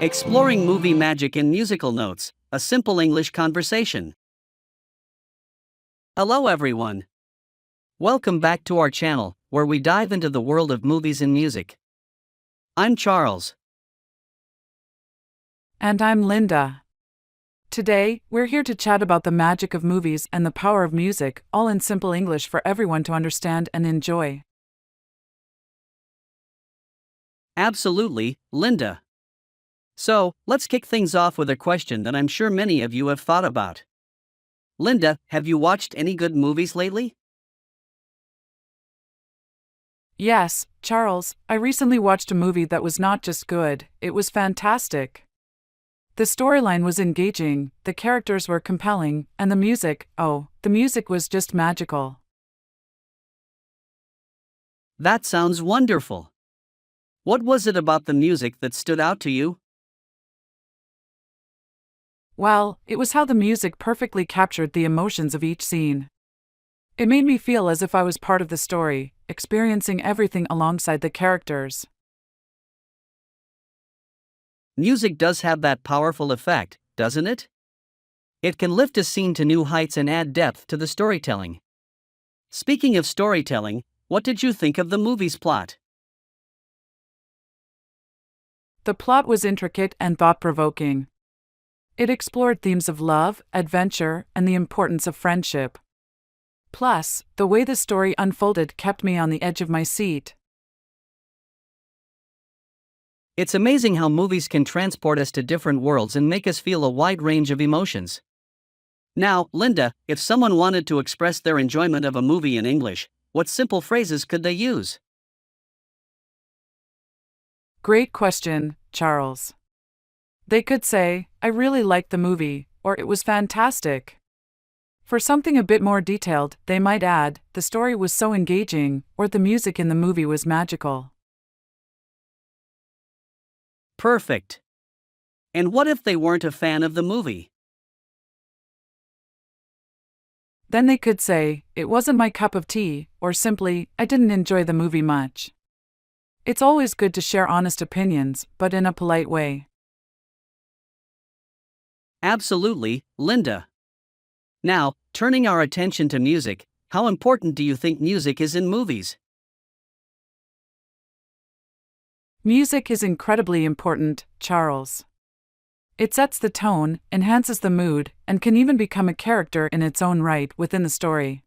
Exploring movie magic in musical notes, a simple English conversation. Hello everyone. Welcome back to our channel, where we dive into the world of movies and music. I'm Charles. And I'm Linda. Today, we're here to chat about the magic of movies and the power of music, all in simple English for everyone to understand and enjoy. Absolutely, Linda. So, let's kick things off with a question that I'm sure many of you have thought about. Linda, have you watched any good movies lately? Yes, Charles, I recently watched a movie that was not just good, it was fantastic. The storyline was engaging, the characters were compelling, and the music was just magical. That sounds wonderful. What was it about the music that stood out to you? Well, it was how the music perfectly captured the emotions of each scene. It made me feel as if I was part of the story, experiencing everything alongside the characters. Music does have that powerful effect, doesn't it? It can lift a scene to new heights and add depth to the storytelling. Speaking of storytelling, what did you think of the movie's plot? The plot was intricate and thought-provoking. It explored themes of love, adventure, and the importance of friendship. Plus, the way the story unfolded kept me on the edge of my seat. It's amazing how movies can transport us to different worlds and make us feel a wide range of emotions. Now, Linda, if someone wanted to express their enjoyment of a movie in English, what simple phrases could they use? Great question, Charles. They could say, "I really liked the movie," or "It was fantastic." For something a bit more detailed, they might add, "The story was so engaging," or "The music in the movie was magical." Perfect. And what if they weren't a fan of the movie? Then they could say, "It wasn't my cup of tea," or simply, "I didn't enjoy the movie much." It's always good to share honest opinions, but in a polite way. Absolutely, Linda. Now, turning our attention to music, how important do you think music is in movies? Music is incredibly important, Charles. It sets the tone, enhances the mood, and can even become a character in its own right within the story.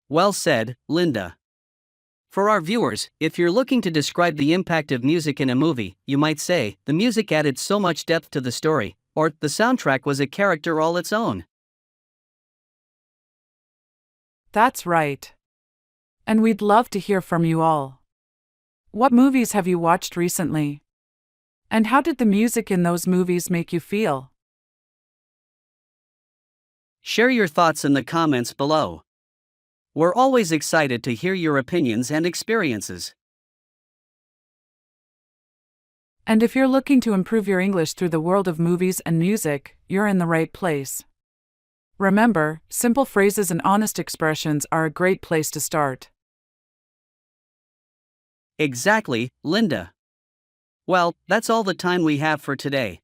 Well said, Linda. For our viewers, if you're looking to describe the impact of music in a movie, you might say, the music added so much depth to the story, or the soundtrack was a character all its own. That's right. And we'd love to hear from you all. What movies have you watched recently? And how did the music in those movies make you feel? Share your thoughts in the comments below. We're always excited to hear your opinions and experiences. And if you're looking to improve your English through the world of movies and music, you're in the right place. Remember, simple phrases and honest expressions are a great place to start. Exactly, Linda. Well, that's all the time we have for today.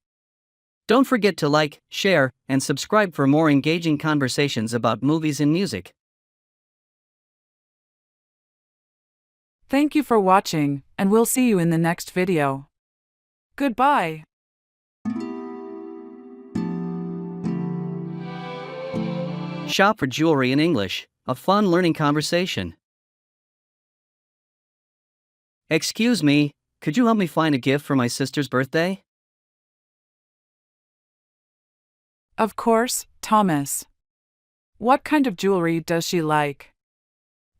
Don't forget to like, share, and subscribe for more engaging conversations about movies and music. Thank you for watching, and we'll see you in the next video. Goodbye. Shop for jewelry in English, a fun learning conversation. Excuse me, could you help me find a gift for my sister's birthday? Of course, Thomas. What kind of jewelry does she like?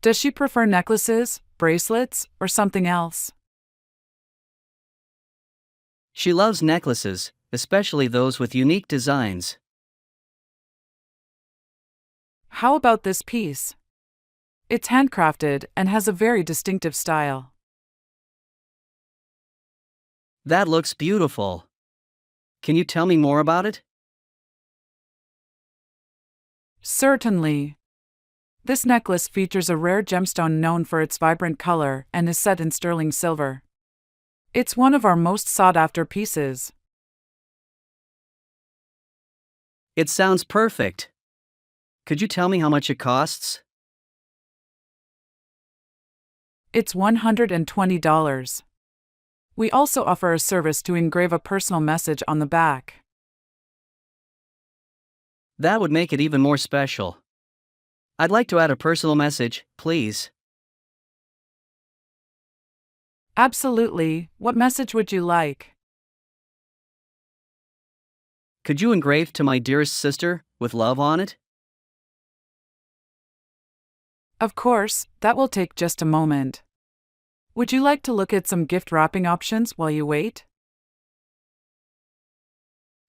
Does she prefer necklaces, bracelets, or something else? She loves necklaces, especially those with unique designs. How about this piece? It's handcrafted and has a very distinctive style. That looks beautiful. Can you tell me more about it? Certainly. This necklace features a rare gemstone known for its vibrant color and is set in sterling silver. It's one of our most sought-after pieces. It sounds perfect. Could you tell me how much it costs? It's $120. We also offer a service to engrave a personal message on the back. That would make it even more special. I'd like to add a personal message, please. Absolutely. What message would you like? Could you engrave "To my dearest sister" with love on it? Of course, that will take just a moment. Would you like to look at some gift wrapping options while you wait?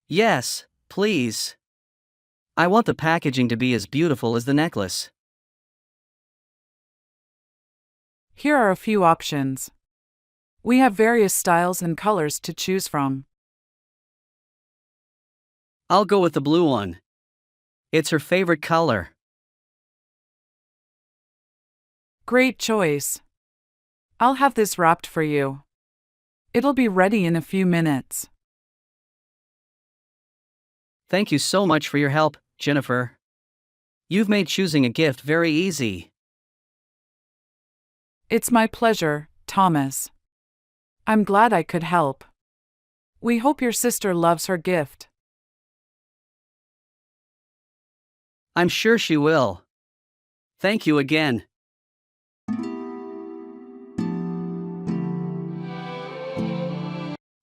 Yes, please. I want the packaging to be as beautiful as the necklace. Here are a few options. We have various styles and colors to choose from. I'll go with the blue one. It's her favorite color. Great choice. I'll have this wrapped for you. It'll be ready in a few minutes. Thank you so much for your help, Jennifer. You've made choosing a gift very easy. It's my pleasure, Thomas. I'm glad I could help. We hope your sister loves her gift. I'm sure she will. Thank you again.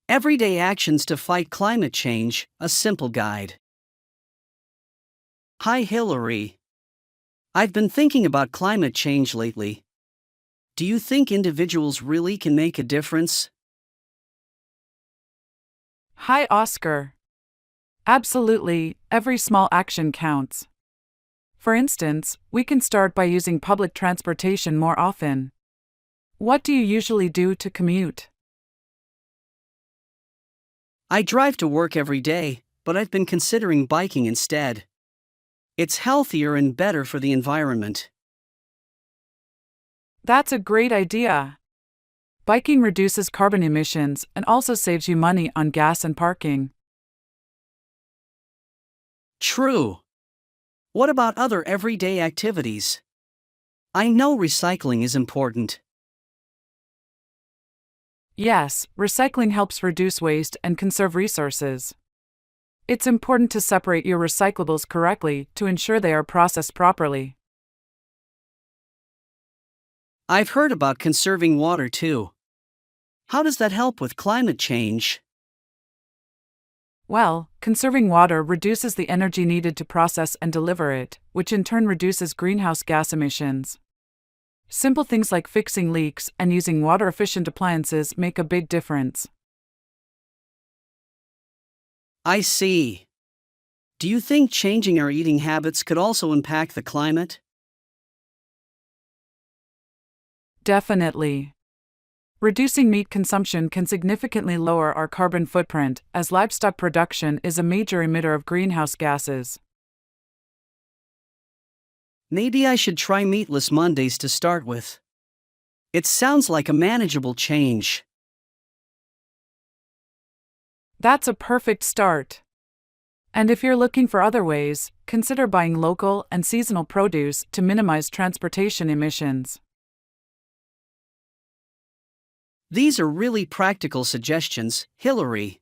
Everyday Actions to Fight Climate Change, a Simple Guide. Hi Hillary. I've been thinking about climate change lately. Do you think individuals really can make a difference? Hi, Oscar. Absolutely, every small action counts. For instance, we can start by using public transportation more often. What do you usually do to commute? I drive to work every day, but I've been considering biking instead. It's healthier and better for the environment. That's a great idea. Biking reduces carbon emissions and also saves you money on gas and parking. True. What about other everyday activities? I know recycling is important. Yes, recycling helps reduce waste and conserve resources. It's important to separate your recyclables correctly to ensure they are processed properly. I've heard about conserving water too. How does that help with climate change? Well, conserving water reduces the energy needed to process and deliver it, which in turn reduces greenhouse gas emissions. Simple things like fixing leaks and using water-efficient appliances make a big difference. I see. Do you think changing our eating habits could also impact the climate? Definitely. Reducing meat consumption can significantly lower our carbon footprint, as livestock production is a major emitter of greenhouse gases. Maybe I should try meatless Mondays to start with. It sounds like a manageable change. That's a perfect start. And if you're looking for other ways, consider buying local and seasonal produce to minimize transportation emissions. These are really practical suggestions, Hillary.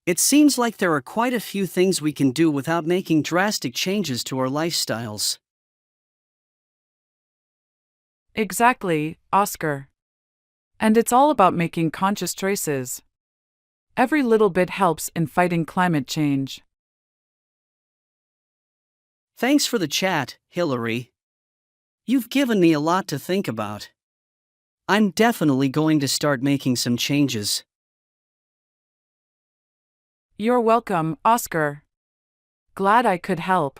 It seems like there are quite a few things we can do without making drastic changes to our lifestyles. Exactly, Oscar. And it's all about making conscious choices. Every little bit helps in fighting climate change. Thanks for the chat, Hillary. You've given me a lot to think about. I'm definitely going to start making some changes. You're welcome, Oscar. Glad I could help.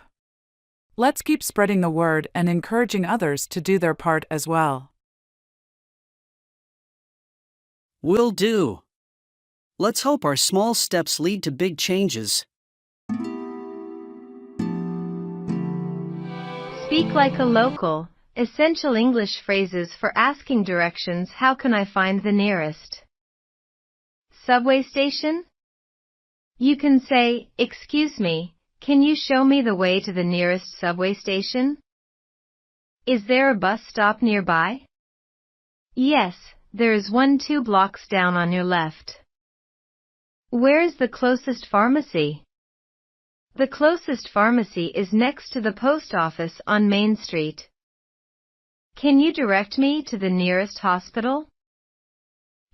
Let's keep spreading the word and encouraging others to do their part as well. Will do. Let's hope our small steps lead to big changes. Speak like a local. Essential English phrases for asking directions. How can I find the nearest? subway station? You can say, "Excuse me, can you show me the way to the nearest subway station? Is there a bus stop nearby?" Yes, there is one 2 blocks down on your left. Where is the closest pharmacy? The closest pharmacy is next to the post office on Main Street. Can you direct me to the nearest hospital?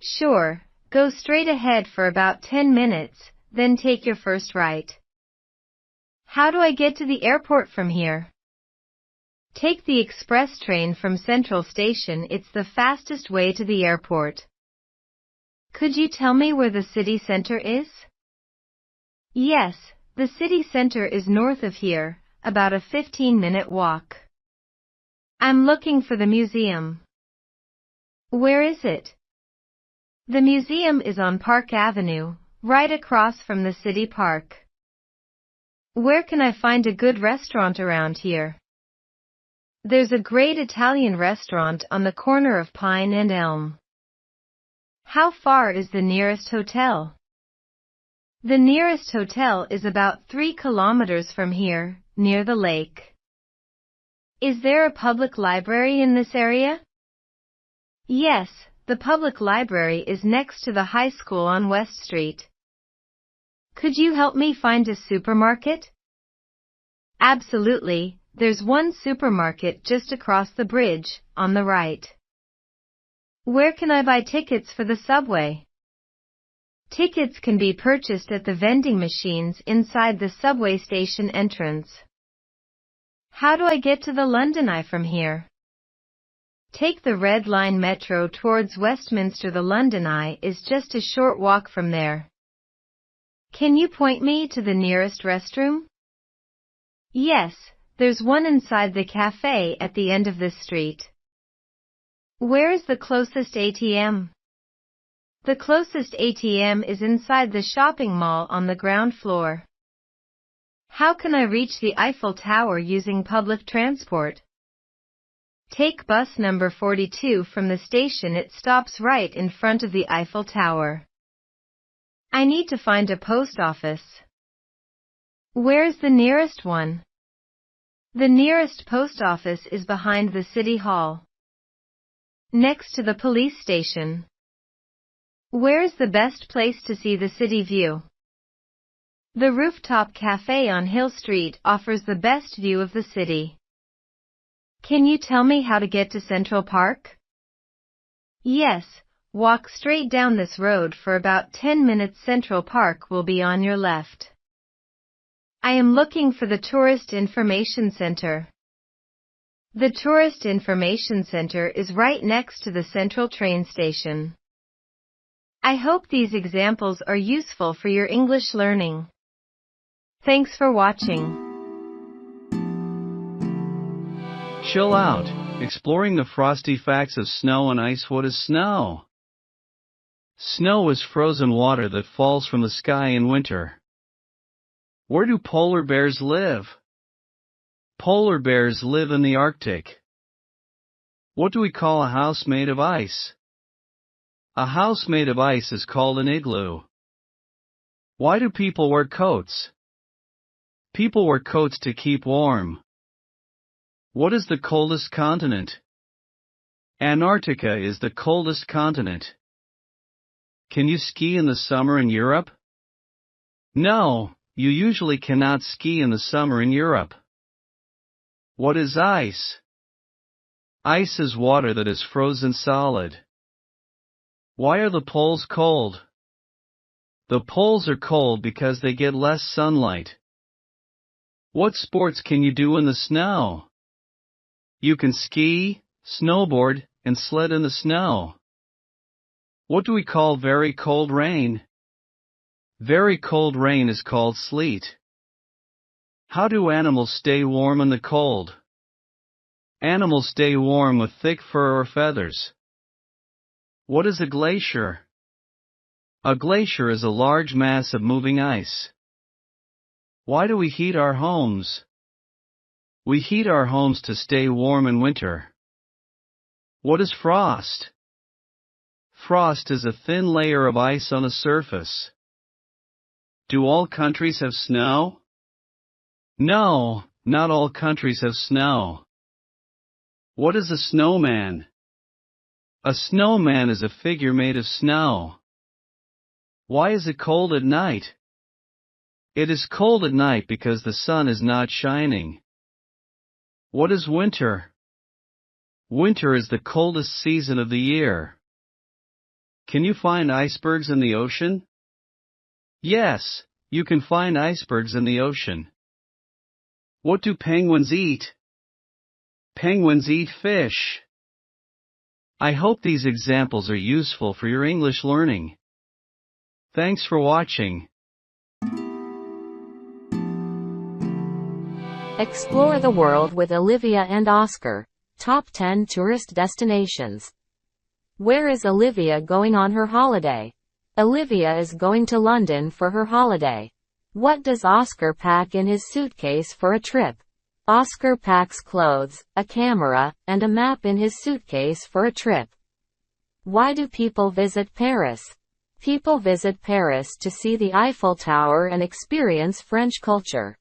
Sure, go straight ahead for about 10 minutes, then take your first right. How do I get to the airport from here? Take the express train from Central Station. It's the fastest way to the airport. Could you tell me where the city center is? Yes, the city center is north of here, about a 15-minute walk. I'm looking for the museum. Where is it? The museum is on Park Avenue, right across from the city park. Where can I find a good restaurant around here? There's a great Italian restaurant on the corner of Pine and Elm. How far is the nearest hotel? The nearest hotel is about 3 kilometers from here, near the lake. Is there a public library in this area? Yes, the public library is next to the high school on West Street. Could you help me find a supermarket? Absolutely, there's one supermarket just across the bridge, on the right. Where can I buy tickets for the subway? Tickets can be purchased at the vending machines inside the subway station entrance. How do I get to the London Eye from here? Take the Red Line Metro towards Westminster. The London Eye is just a short walk from there. Can you point me to the nearest restroom? Yes, there's one inside the cafe at the end of this street. Where is the closest ATM? The closest ATM is inside the shopping mall on the ground floor. How can I reach the Eiffel Tower using public transport? Take bus number 42 from the station. It stops right in front of the Eiffel Tower. I need to find a post office. Where is the nearest one? The nearest post office is behind the City Hall, next to the police station. Where is the best place to see the city view? The rooftop cafe on Hill Street offers the best view of the city. Can you tell me how to get to Central Park? Yes, walk straight down this road for about 10 minutes. Central Park will be on your left. I am looking for the Tourist Information Center. The Tourist Information Center is right next to the Central train station. I hope these examples are useful for your English learning. Thanks for watching. Chill out, exploring the frosty facts of snow and ice. What is snow? Snow is frozen water that falls from the sky in winter. Where do polar bears live? Polar bears live in the Arctic. What do we call a house made of ice? A house made of ice is called an igloo. Why do people wear coats? People wear coats to keep warm. What is the coldest continent? Antarctica is the coldest continent. Can you ski in the summer in Europe? No, you usually cannot ski in the summer in Europe. What is ice? Ice is water that is frozen solid. Why are the poles cold? The poles are cold because they get less sunlight. What sports can you do in the snow? You can ski, snowboard, and sled in the snow. What do we call very cold rain? Very cold rain is called sleet. How do animals stay warm in the cold? Animals stay warm with thick fur or feathers. What is a glacier? A glacier is a large mass of moving ice. Why do we heat our homes? We heat our homes to stay warm in winter. What is frost? Frost is a thin layer of ice on a surface. Do all countries have snow? No, not all countries have snow. What is a snowman? A snowman is a figure made of snow. Why is it cold at night? It is cold at night because the sun is not shining. What is winter? Winter is the coldest season of the year. Can you find icebergs in the ocean? Yes, you can find icebergs in the ocean. What do penguins eat? Penguins eat fish. I hope these examples are useful for your English learning. Thanks for watching. Explore the world with Olivia and Oscar. Top 10 tourist destinations. Where is Olivia going on her holiday? Olivia is going to London for her holiday. What does Oscar pack in his suitcase for a trip? Oscar packs clothes, a camera, and a map in his suitcase for a trip. Why do people visit Paris? People visit Paris to see the Eiffel Tower and experience French culture.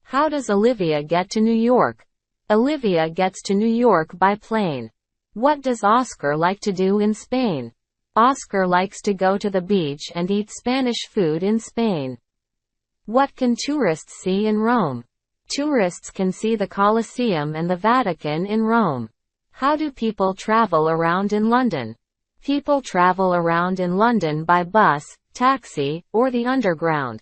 How does Olivia get to New York? Olivia gets to New York by plane. What does Oscar like to do in Spain? Oscar likes to go to the beach and eat Spanish food in Spain. What can tourists see in Rome? Tourists can see the Colosseum and the Vatican in Rome. How do people travel around in London? People travel around in London by bus, taxi, or the underground.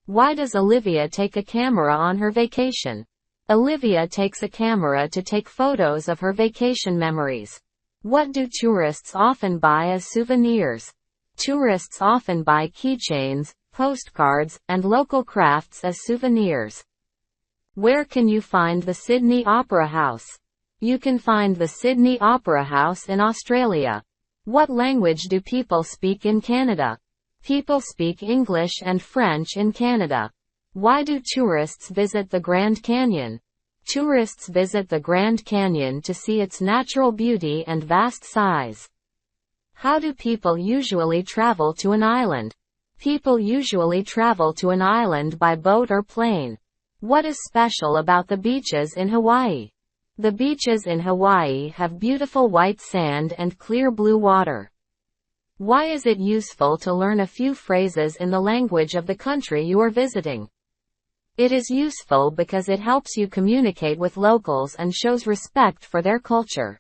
Why does Olivia take a camera on her vacation? Olivia takes a camera to take photos of her vacation memories. What do tourists often buy as souvenirs? Tourists often buy keychains, postcards, and local crafts as souvenirs. Where can you find the Sydney Opera House? You can find the Sydney Opera House in Australia. What language do people speak in Canada? People speak English and French in Canada. Why do tourists visit the Grand Canyon? Tourists visit the Grand Canyon to see its natural beauty and vast size. How do people usually travel to an island? People usually travel to an island by boat or plane. What is special about the beaches in Hawaii? The beaches in Hawaii have beautiful white sand and clear blue water. Why is it useful to learn a few phrases in the language of the country you are visiting? It is useful because it helps you communicate with locals and shows respect for their culture.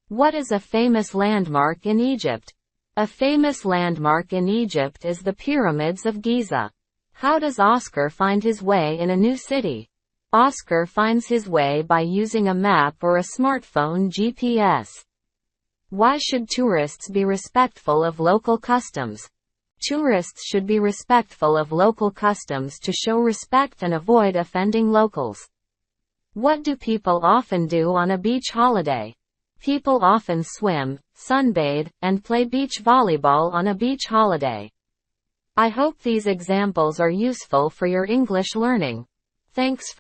What is a famous landmark in Egypt? A famous landmark in Egypt is the Pyramids of Giza. How does Oscar find his way in a new city? Oscar finds his way by using a map or a smartphone GPS. Why should tourists be respectful of local customs? Tourists should be respectful of local customs to show respect and avoid offending locals. What do people often do on a beach holiday? People often swim, sunbathe, and play beach volleyball on a beach holiday. I hope these examples are useful for your English learning. Thanks.